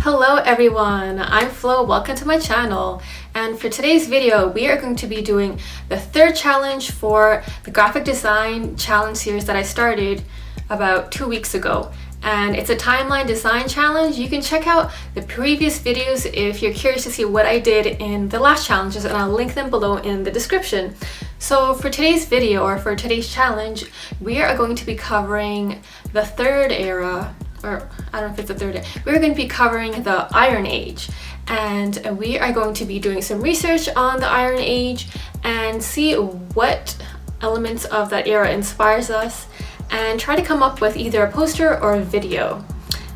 Hello everyone, I'm Flo, welcome to my channel, and for today's video we are going to be doing the third challenge for the graphic design challenge series that I started about 2 weeks ago. And it's a timeline design challenge. You can check out the previous videos if you're curious to see what I did in the last challenges, and I'll link them below in the description. So for today's video, or for today's challenge, we are going to be covering the third era, or I don't know if it's the third. We're going to be covering the Iron Age, and we are going to be doing some research on the Iron Age and see what elements of that era inspires us and try to come up with either a poster or a video.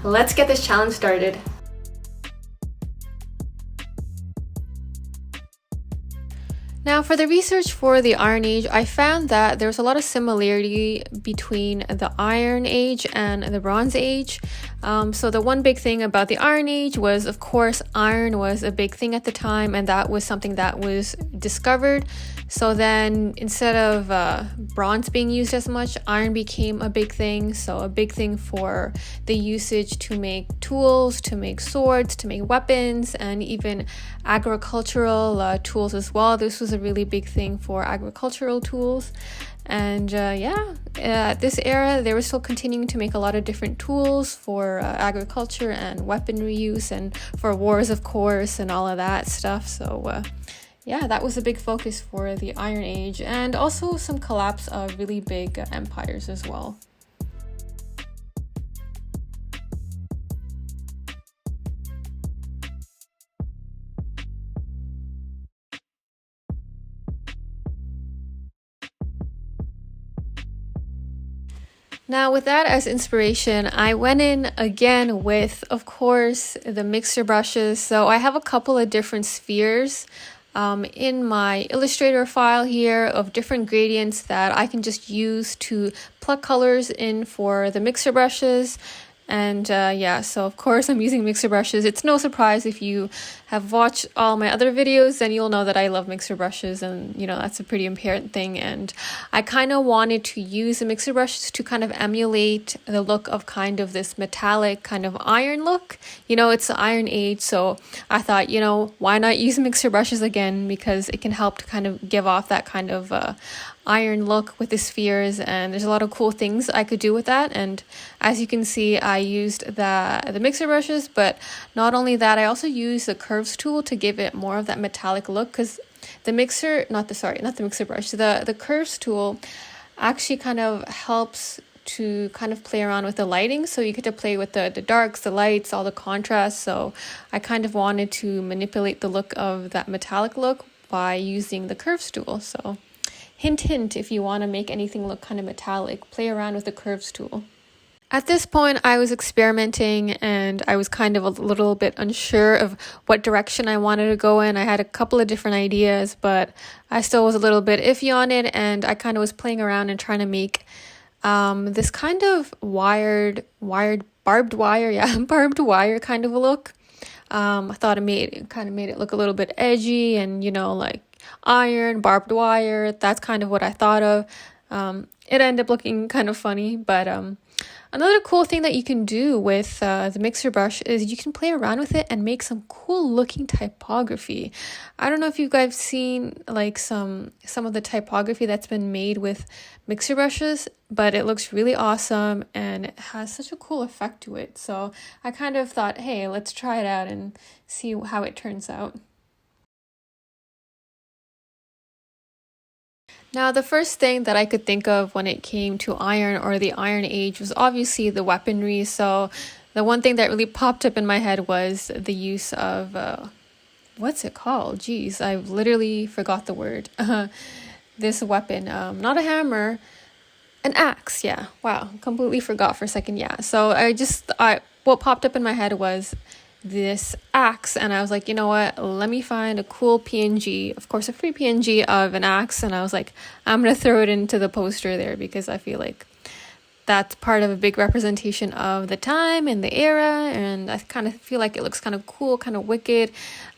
Let's get this challenge started. Now for the research for the Iron Age, I found that there's a lot of similarity between the Iron Age and the Bronze Age. So the one big thing about the Iron Age was, of course, iron was a big thing at the time, and that was something that was discovered. So then instead of bronze being used as much, iron became a big thing. So a big thing for the usage to make tools, to make swords, to make weapons, and even agricultural tools as well. This was a really big thing for agricultural tools. And at this era, they were still continuing to make a lot of different tools for agriculture and weaponry use, and for wars, of course, and all of that stuff. So that was a big focus for the Iron Age, and also some collapse of really big empires as well. Now with that as inspiration, I went in again with, of course, the mixer brushes. So I have a couple of different spheres in my Illustrator file here of different gradients that I can just use to pluck colors in for the mixer brushes. And so of course I'm using mixer brushes. It's no surprise if you have watched all my other videos, then you'll know that I love mixer brushes, and that's a pretty apparent thing. And I kind of wanted to use the mixer brushes to kind of emulate the look of kind of this metallic kind of iron look. It's the Iron Age, so I thought, why not use mixer brushes again, because it can help to kind of give off that kind of iron look with the spheres, and there's a lot of cool things I could do with that. And as you can see, I used the mixer brushes, but not only that, I also used the curves tool to give it more of that metallic look, because the curves tool actually kind of helps to kind of play around with the lighting, so you get to play with the darks, the lights, all the contrast. So I kind of wanted to manipulate the look of that metallic look by using the curves tool. So hint, if you want to make anything look kind of metallic, play around with the curves tool. At this point, I was experimenting, and I was kind of a little bit unsure of what direction I wanted to go in. I had a couple of different ideas, but I still was a little bit iffy on it, and I kind of was playing around and trying to make this kind of barbed wire kind of a look. I thought it made it look a little bit edgy, and like iron, barbed wire. That's kind of what I thought of. It ended up looking kind of funny, but another cool thing that you can do with the mixer brush is you can play around with it and make some cool looking typography. I don't know if you guys seen like some of the typography that's been made with mixer brushes, but it looks really awesome and it has such a cool effect to it. So I kind of thought, hey, let's try it out and see how it turns out. Now, the first thing that I could think of when it came to iron or the Iron Age was obviously the weaponry. So the one thing that really popped up in my head was the use of, what's it called? Geez, I literally forgot the word. This weapon, not a hammer, an axe. Yeah, wow, completely forgot for a second. Yeah, so what popped up in my head was this axe, and I was like, you know what, let me find a cool PNG, of course a free PNG of an axe, and I was like, I'm gonna throw it into the poster there, because I feel like that's part of a big representation of the time and the era, and I kind of feel like it looks kind of cool, kind of wicked.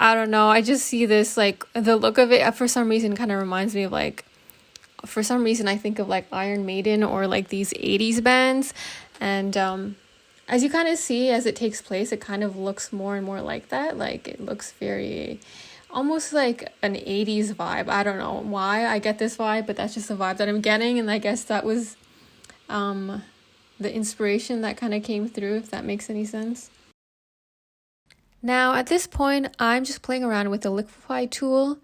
I don't know, I just see this, like the look of it for some reason kind of reminds me of I think of like Iron Maiden or like these 80s bands, and as you kind of see, as it takes place, it kind of looks more and more like that. Like it looks very, almost like an 80s vibe. I don't know why I get this vibe, but that's just the vibe that I'm getting. And I guess that was the inspiration that kind of came through, if that makes any sense. Now at this point, I'm just playing around with the Liquify tool.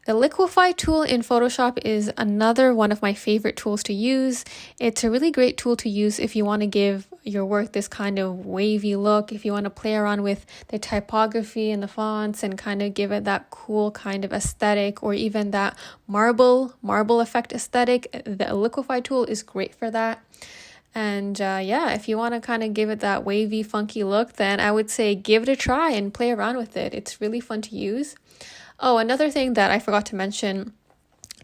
The Liquify tool in Photoshop is another one of my favorite tools to use. It's a really great tool to use if you want to give your work this kind of wavy look, if you want to play around with the typography and the fonts and kind of give it that cool kind of aesthetic, or even that marble effect aesthetic. The Liquify tool is great for that. And yeah, if you want to kind of give it that wavy, funky look, then I would say give it a try and play around with it. It's really fun to use. Oh, another thing that I forgot to mention.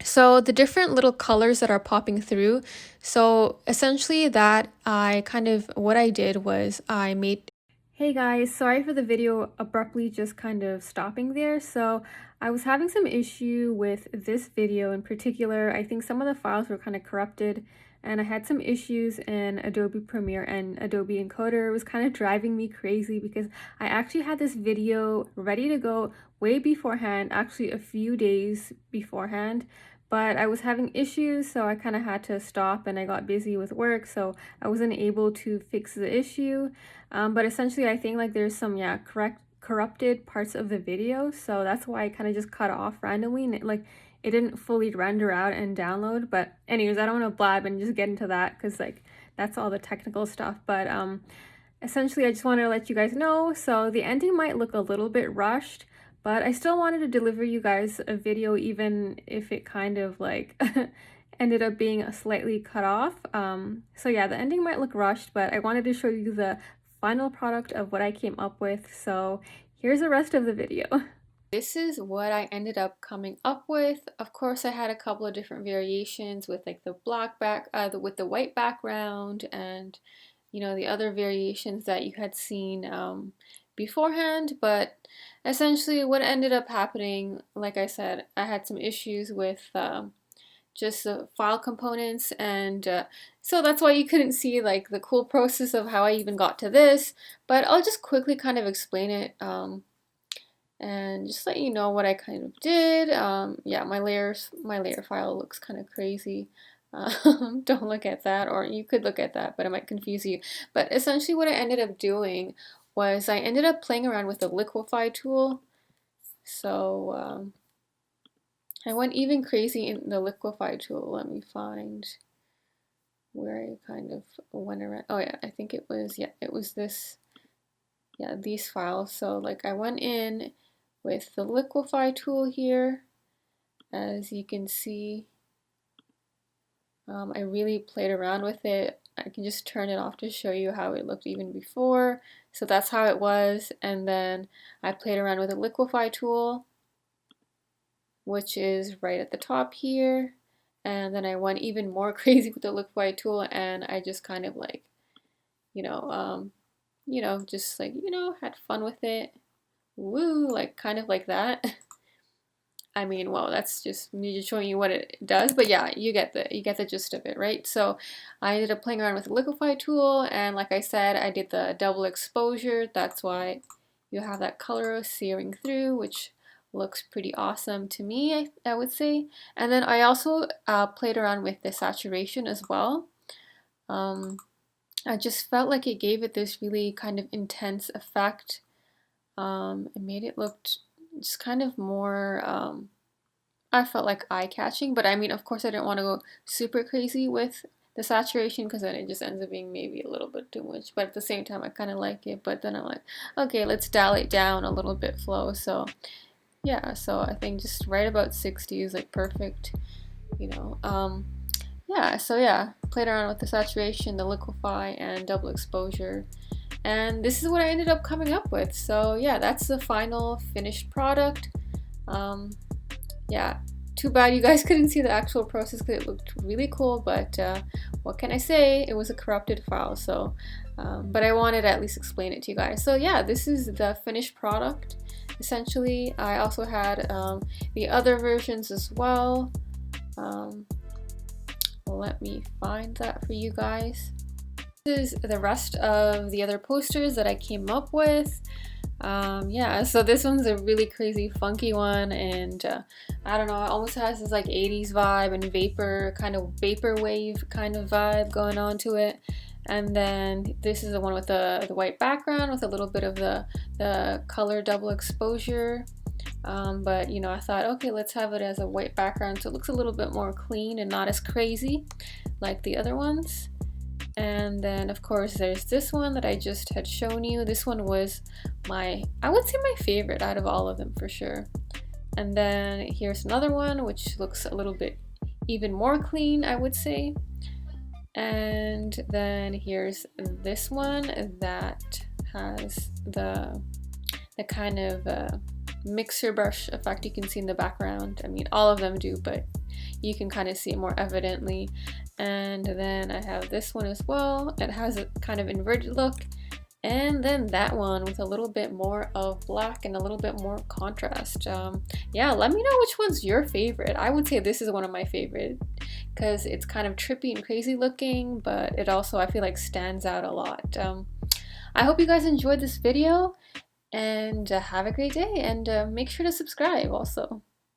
So the different little colors that are popping through. So essentially what I did was I made... Hey guys, sorry for the video abruptly just kind of stopping there. So I was having some issue with this video in particular. I think some of the files were kind of corrupted, and I had some issues in Adobe Premiere and Adobe Encoder. It was kind of driving me crazy because I actually had this video ready to go way beforehand, actually a few days beforehand, but I was having issues, so I kind of had to stop, and I got busy with work, so I wasn't able to fix the issue. But essentially I think like there's some corrupted parts of the video, so that's why I kind of just cut off randomly, and it didn't fully render out and download. But anyways, I don't want to blab and just get into that because like that's all the technical stuff. But essentially I just wanted to let you guys know. So the ending might look a little bit rushed, but I still wanted to deliver you guys a video even if it kind of like ended up being a slightly cut off. So yeah, the ending might look rushed, but I wanted to show you the final product of what I came up with. So here's the rest of the video. This is what I ended up coming up with. Of course, I had a couple of different variations with like the with the white background, and you know, the other variations that you had seen beforehand. But essentially what ended up happening, like I said, I had some issues with just the file components, and so that's why you couldn't see like the cool process of how I even got to this. But I'll just quickly kind of explain it and just let you know what I kind of did. Yeah, my layer file looks kind of crazy. Don't look at that, or you could look at that, but it might confuse you. But essentially what I ended up doing was I ended up playing around with the Liquify tool. So I went even crazy in the Liquify tool. Let me find where I kind of went around. Oh yeah, I think it was this, yeah, these files. So like I went in with the Liquify tool here. As you can see, I really played around with it. I can just turn it off to show you how it looked even before. So that's how it was. And then I played around with the Liquify tool, which is right at the top here. And then I went even more crazy with the Liquify tool, and I just kind of like, just like, had fun with it. Woo, like kind of like that. I mean, well, that's just me just showing you what it does, but yeah, you get the gist of it, right? So I ended up playing around with the Liquify tool, and like I said, I did the double exposure. That's why you have that color searing through, which looks pretty awesome to me, I would say. And then I also played around with the saturation as well. I just felt like it gave it this really kind of intense effect. It made it look just kind of more, I felt like eye-catching, but I mean, of course I didn't want to go super crazy with the saturation because then it just ends up being maybe a little bit too much, but at the same time I kind of like it. But then I'm like, okay, let's dial it down a little bit, flow. So yeah, so I think just right about 60 is like perfect, yeah. So yeah, played around with the saturation, the Liquify, and double exposure. And this is what I ended up coming up with. So yeah, that's the final finished product. Yeah, too bad you guys couldn't see the actual process because it looked really cool, but what can I say? It was a corrupted file, so but I wanted to at least explain it to you guys. So yeah, this is the finished product. Essentially, I also had the other versions as well. Let me find that for you guys. This is the rest of the other posters that I came up with. Yeah, so this one's a really crazy funky one, and I don't know, it almost has this like 80s vibe and vaporwave kind of vibe going on to it. And then this is the one with the white background with a little bit of the color double exposure. But you know, I thought, okay, let's have it as a white background so it looks a little bit more clean and not as crazy like the other ones. And then of course there's this one that I just had shown you. This one was I would say my favorite out of all of them for sure. And then here's another one which looks a little bit even more clean, I would say. And then here's this one that has the kind of mixer brush effect you can see in the background. I mean, all of them do, but you can kind of see it more evidently. And then I have this one as well. It has a kind of inverted look. And then that one with a little bit more of black and a little bit more contrast. Yeah, let me know which one's your favorite. I would say this is one of my favorite because it's kind of trippy and crazy looking, but it also, I feel like, stands out a lot. I hope you guys enjoyed this video, and have a great day, and make sure to subscribe also.